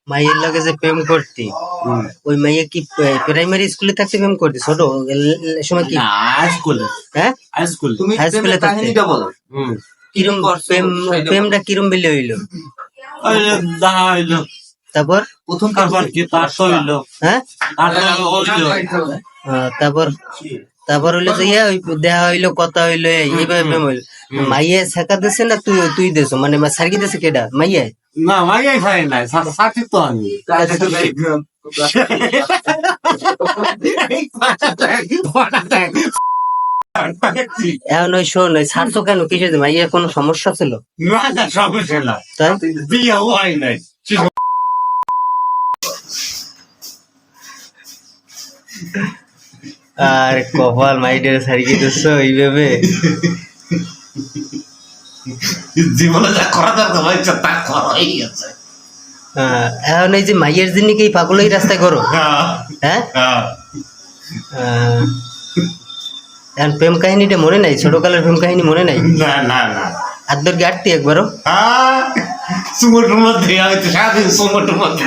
মাইয়ের লগে যে প্রেম করতি ওই মাইয়া কি প্রাইমারি স্কুলে থাকতে প্রেম করতি ছোট সময় কি স্কুলে হ্যাঁ স্কুল তুমি হাই স্কুলে থাকতে কাহিনীটা বলো। কিরম প্রেমটা কিরম বেলে হইলো দেখা হইলো তারপর প্রথম তারপর কি তার হইলো হ্যাঁ হইলো তারপর তারপর হইলো যে ওই দেখা হইলো কথা হইলো এইভাবে প্রেম হইলো মাইয়া শেখা দিছে না তুই তুই দেছো মানে সার্কি দিছে কেডা মাইয়া না মাইয়াই খাই নাই সাথী তো আমি এখন ওই শোন ওই ছাড়ছো কেন কিসে মাইয়া কোনো সমস্যা ছিল না না সমস্যা না তাই বিয়ে হয় নাই আর কপাল মাইডের সার্কি দিছো এইভাবে জীবনে যা করা দরকার হয়েছে তা করাই গেছে এখন এই যে মাইয়ের জন্য কি পাগল এই রাস্তায় করো হ্যাঁ এখন প্রেম কাহিনীটা মনে নাই ছোটকালের প্রেম কাহিনী মনে নাই না না না হাত ধর আটতি একবারও সুমোর মধ্যে হয়তো সারাদিন সুমোর মধ্যে